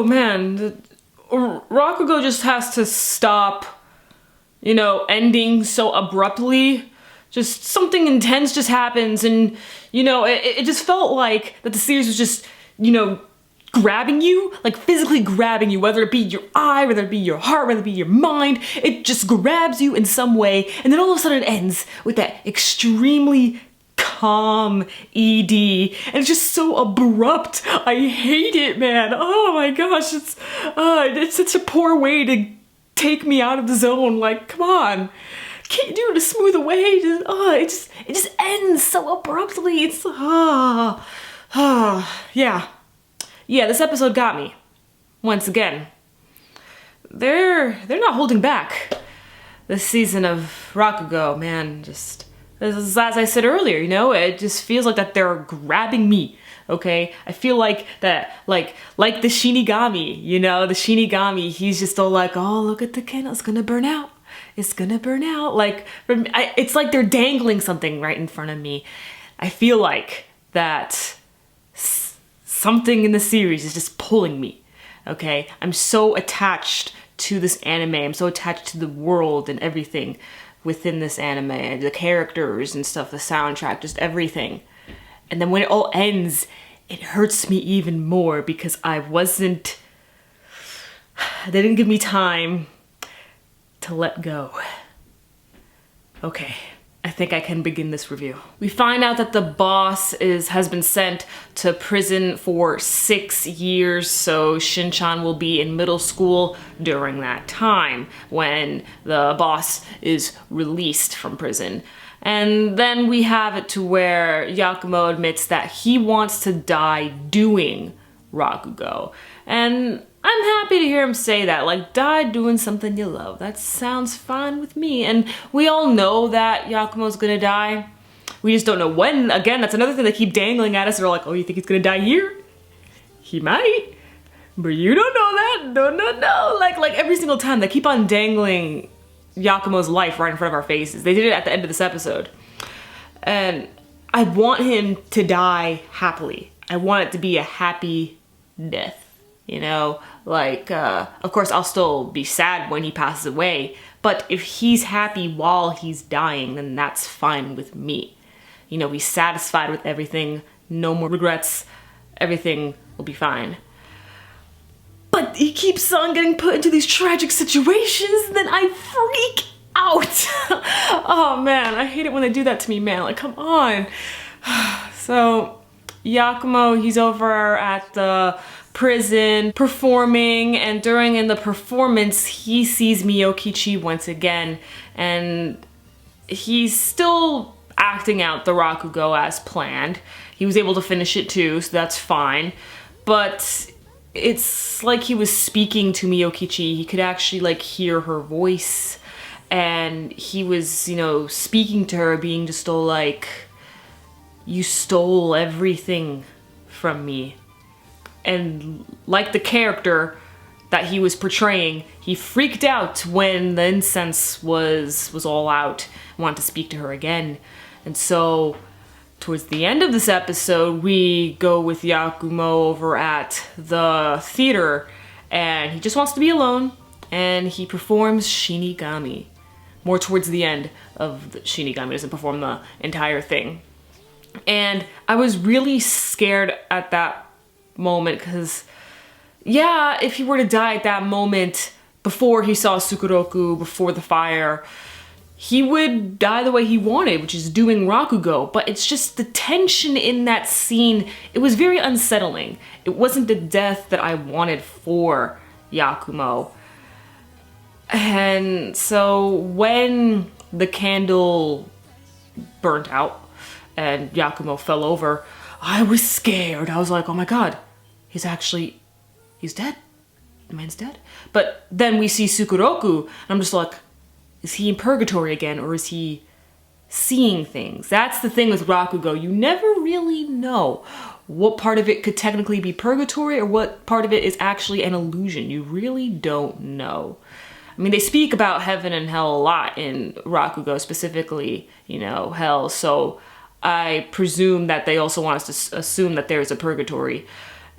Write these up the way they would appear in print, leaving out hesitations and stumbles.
oh man, Rakugo just has to stop, ending so abruptly. Just something intense just happens, and, it just felt like that the series was just, grabbing you, like physically grabbing you, whether it be your eye, whether it be your heart, whether it be your mind. It just grabs you in some way, and then all of a sudden it ends with that extremely calm ED, and it's just so abrupt. I hate it, man. Oh my gosh, it's such a poor way to take me out of the zone. Like, come on, can't you do it a smoother way? It just ends so abruptly. It's yeah, this episode got me once again. They're not holding back this season of Rakugo, man. Just as I said earlier, it just feels like that they're grabbing me. Okay, I feel like that, like the Shinigami, the Shinigami. He's just all like, oh, look at the candle, it's gonna burn out. It's gonna burn out. It's like they're dangling something right in front of me. I feel like that something in the series is just pulling me. Okay, I'm so attached to this anime. I'm so attached to the world and everything within this anime, the characters and stuff, the soundtrack, just everything. And then when it all ends, it hurts me even more because they didn't give me time to let go. Okay, I think I can begin this review. We find out that the boss has been sent to prison for 6 years, so Shin-chan will be in middle school during that time when the boss is released from prison. And then we have it to where Yakumo admits that he wants to die doing Rakugo. And I'm happy to hear him say that, like, die doing something you love. That sounds fine with me. And we all know that Yakumo's gonna die. We just don't know when. Again, that's another thing they keep dangling at us. They're like, oh, you think he's gonna die here? He might, but you don't know that. No. Like every single time they keep on dangling Yakumo's life right in front of our faces. They did it at the end of this episode. And I want him to die happily. I want it to be a happy death. Of course I'll still be sad when he passes away, but if he's happy while he's dying, then that's fine with me. He's satisfied with everything, no more regrets, everything will be fine. But he keeps on getting put into these tragic situations, and then I freak out. Oh man, I hate it when they do that to me, man. Like, come on. So Yakumo, he's over at the prison performing, and in the performance he sees Miyokichi once again, and he's still acting out the Rakugo as planned. He was able to finish it too, so that's fine, but it's like he was speaking to Miyokichi. He could actually hear her voice, and he was speaking to her, being just all like, you stole everything from me. And like the character that he was portraying, he freaked out when the incense was all out, wanted to speak to her again. And so towards the end of this episode, we go with Yakumo over at the theater, and he just wants to be alone, and he performs Shinigami. More towards the end of the Shinigami, he doesn't perform the entire thing. And I was really scared at that moment, because if he were to die at that moment, before he saw Sukeroku, before the fire, he would die the way he wanted, which is doing Rakugo. But it's just the tension in that scene, it was very unsettling. It wasn't the death that I wanted for Yakumo. And so when the candle burnt out and Yakumo fell over, I was scared. I was like, oh my god, he's dead. The man's dead. But then we see Sukeroku, and I'm just like, is he in purgatory again, or is he seeing things? That's the thing with Rakugo. You never really know what part of it could technically be purgatory or what part of it is actually an illusion. You really don't know. I mean, they speak about heaven and hell a lot in Rakugo, specifically, hell. So I presume that they also want us to assume that there is a purgatory.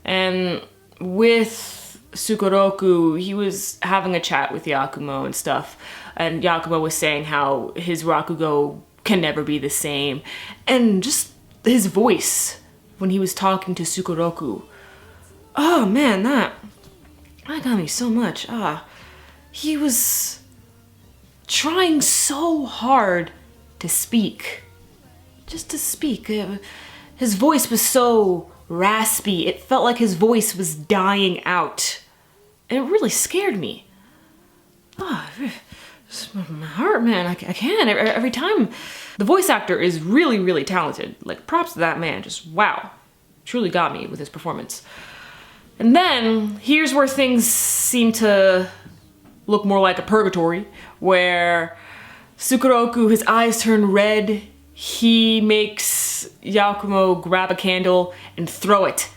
And with Sukeroku, he was having a chat with Yakumo and stuff, and Yakumo was saying how his Rakugo can never be the same, and just his voice when he was talking to Sukeroku. Oh man, that got me so much. He was trying so hard to speak. Just to speak. His voice was so raspy. It felt like his voice was dying out. And it really scared me. My heart, man, I can't. Every time. The voice actor is really, really talented. Like, props to that man. Just wow. Truly got me with his performance. And then, here's where things seem to look more like a purgatory, where Sukeroku, his eyes turn red. He makes Yakumo grab a candle and throw it.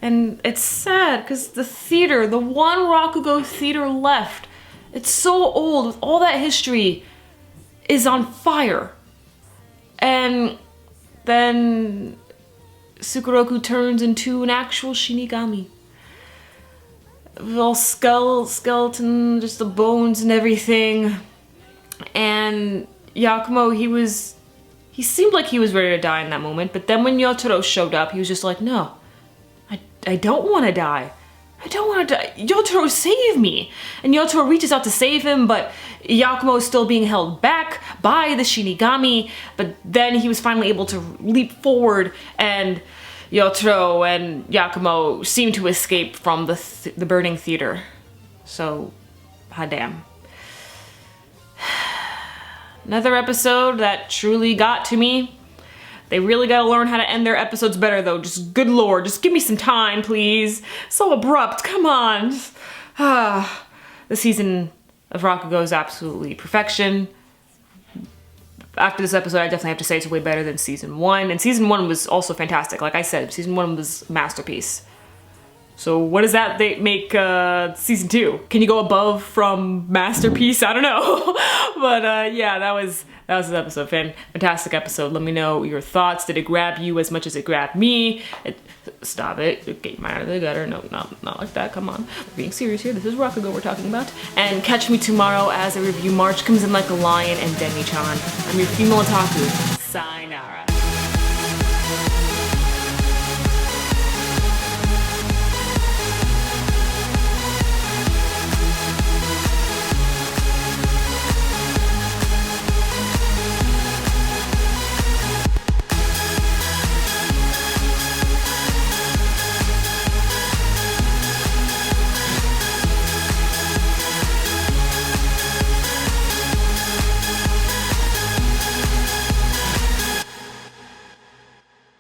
And it's sad, because the theater, the one Rakugo theater left, it's so old, with all that history, is on fire. And then Sukeroku turns into an actual Shinigami. All skeleton, just the bones and everything. And Yakumo, he seemed like he was ready to die in that moment, but then when Yotaro showed up, he was just like, no, I don't want to die. I don't want to die. Yotaro, save me! And Yotaro reaches out to save him, but Yakumo is still being held back by the Shinigami, but then he was finally able to leap forward, and Yotaro and Yakumo seem to escape from the burning theater. So, hot damn. Another episode that truly got to me. They really gotta learn how to end their episodes better though. Just, good lord, just give me some time, please. So abrupt, come on. The season of Rakugo is absolutely perfection. After this episode, I definitely have to say it's way better than season 1. And season 1 was also fantastic. Like I said, season 1 was a masterpiece. So what does that make season 2? Can you go above from masterpiece? I don't know. But yeah, that was the episode. Fantastic episode. Let me know your thoughts. Did it grab you as much as it grabbed me? Stop it. Get mine out of the gutter. No, not like that. Come on. We're being serious here. This is Rakugo we're talking about. And catch me tomorrow as I review March Comes in Like a Lion and Demi-chan. I'm your female otaku. Sayonara.